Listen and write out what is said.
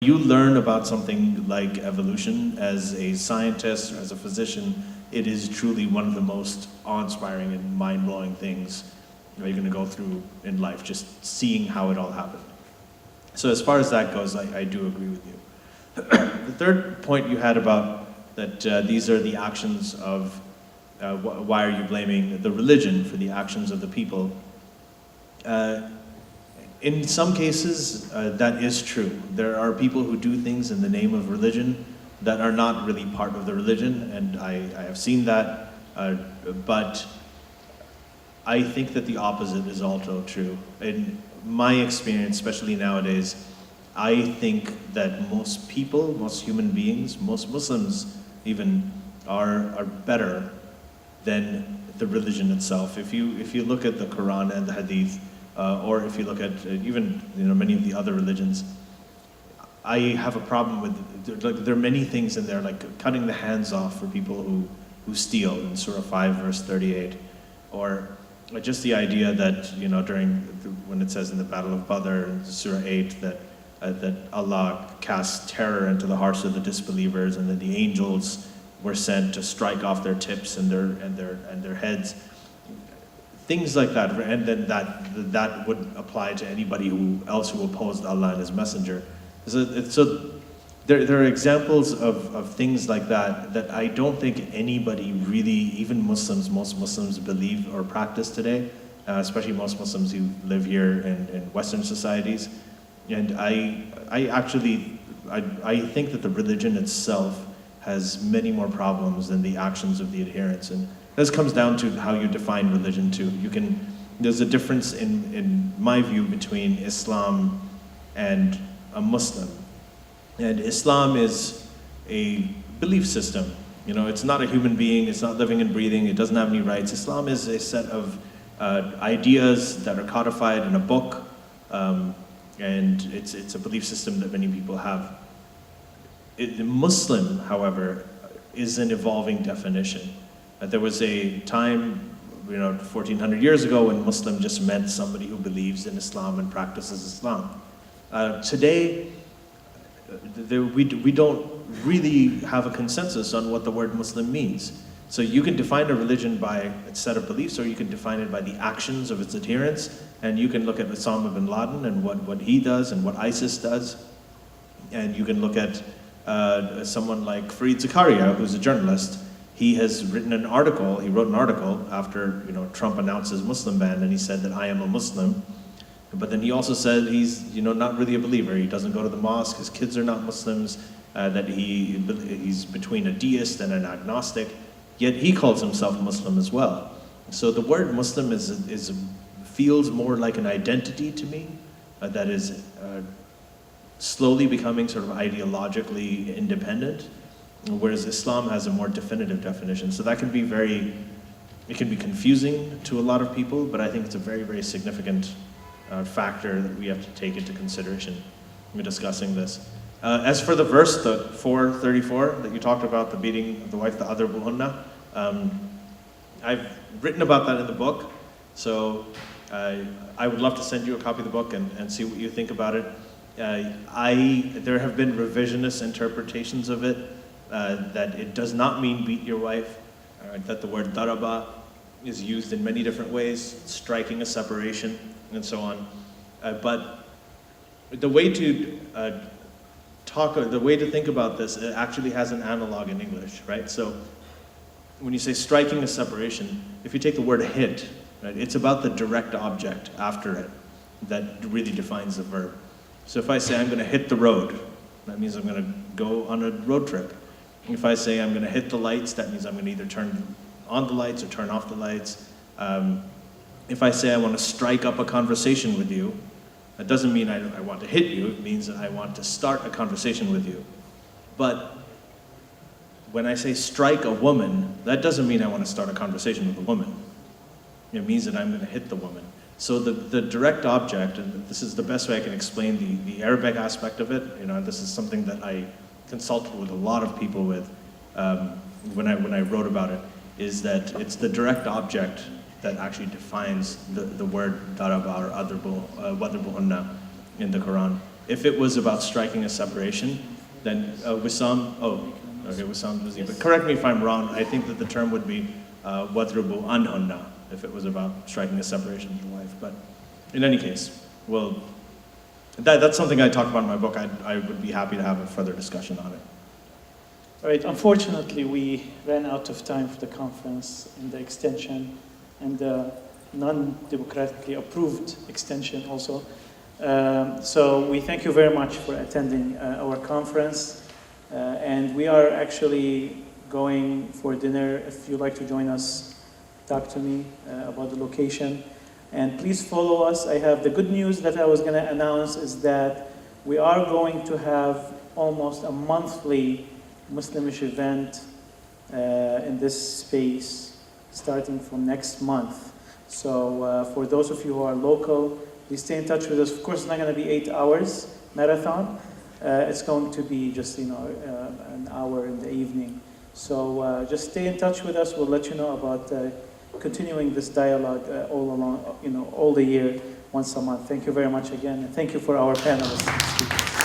You learn about something like evolution as a scientist or as a physician, it is truly one of the most awe-inspiring and mind-blowing things you're going to go through in life, just seeing how it all happened. So as far as that goes, I do agree with you. The third point you had about that these are the actions of, why are you blaming the religion for the actions of the people? In some cases, that is true. There are people who do things in the name of religion that are not really part of the religion, and I have seen that, but I think that the opposite is also true. In my experience, especially nowadays, I think that most people, most human beings, most Muslims even, are better than the religion itself. If you look at the Quran and the Hadith, or if you look at even many of the other religions, I have a problem with, like, there are many things in there, like cutting the hands off for people who steal in Surah 5 verse 38, or just the idea that when it says in the Battle of Badr in Surah 8 that Allah casts terror into the hearts of the disbelievers, and that the angels were sent to strike off their tips and their heads. Things like that, and then that would apply to anybody else who opposed Allah and His Messenger. So there are examples of things like that I don't think anybody really, even Muslims, most Muslims believe or practice today, especially most Muslims who live here in Western societies. And I think that the religion itself has many more problems than the actions of the adherents. And this comes down to how you define religion too. There's a difference in my view between Islam and a Muslim. And Islam is a belief system. It's not a human being, it's not living and breathing, it doesn't have any rights. Islam is a set of ideas that are codified in a book, and it's a belief system that many people have. Muslim, however, is an evolving definition. There was a time, 1400 years ago, when Muslim just meant somebody who believes in Islam and practices Islam. Today, we don't really have a consensus on what the word Muslim means. So you can define a religion by its set of beliefs, or you can define it by the actions of its adherents, and you can look at Osama bin Laden and what he does and what ISIS does, and you can look at someone like Fareed Zakaria, who's a journalist. He wrote an article after Trump announced his Muslim ban, and he said that I am a Muslim. But then he also said he's not really a believer. He doesn't go to the mosque. His kids are not Muslims. That he's between a deist and an agnostic. Yet he calls himself Muslim as well. So the word Muslim feels more like an identity to me that is slowly becoming sort of ideologically independent, whereas Islam has a more definitive definition. So that can be it can be confusing to a lot of people, but I think it's a very, very significant factor that we have to take into consideration when discussing this. As for the verse, the 4:34, that you talked about, the beating of the wife, the other buhunna, I've written about that in the book, so I would love to send you a copy of the book and see what you think about it. There have been revisionist interpretations of it, that it does not mean beat your wife, that the word daraba is used in many different ways, striking a separation, and so on. But the way to think about this, it actually has an analog in English, right? So when you say striking a separation, if you take the word hit, right, it's about the direct object after it that really defines the verb. So if I say I'm going to hit the road, that means I'm going to go on a road trip. If I say I'm going to hit the lights, that means I'm going to either turn on the lights or turn off the lights. If I say I want to strike up a conversation with you, that doesn't mean I want to hit you, it means that I want to start a conversation with you. But when I say strike a woman, that doesn't mean I want to start a conversation with a woman. It means that I'm going to hit the woman. So the direct object, and this is the best way I can explain the Arabic aspect of it, this is something that I consulted with a lot of people with when I wrote about it, is that it's the direct object that actually defines the word daraba or wadribuhunna in the Quran. if it was about striking a separation, then Wissam, okay, Wissam was but correct me if I'm wrong, I think that the term would be wadrubu anhunna, if it was about striking a separation of the wife. But in any case, well, that's something I talk about in my book. I would be happy to have a further discussion on it. All right, unfortunately, we ran out of time for the conference and the extension, and the non-democratically approved extension also. So we thank you very much for attending our conference, and we are actually going for dinner. If you'd like to join us, talk to me about the location. And please follow us. I have the good news that I was going to announce is that we are going to have almost a monthly Muslimish event in this space starting from next month. So for those of you who are local, please stay in touch with us. Of course, it's not going to be 8 hours marathon. It's going to be just an hour in the evening. So just stay in touch with us. We'll let you know about continuing this dialogue all along, all the year, once a month. Thank you very much again, and thank you for our panelists and speakers.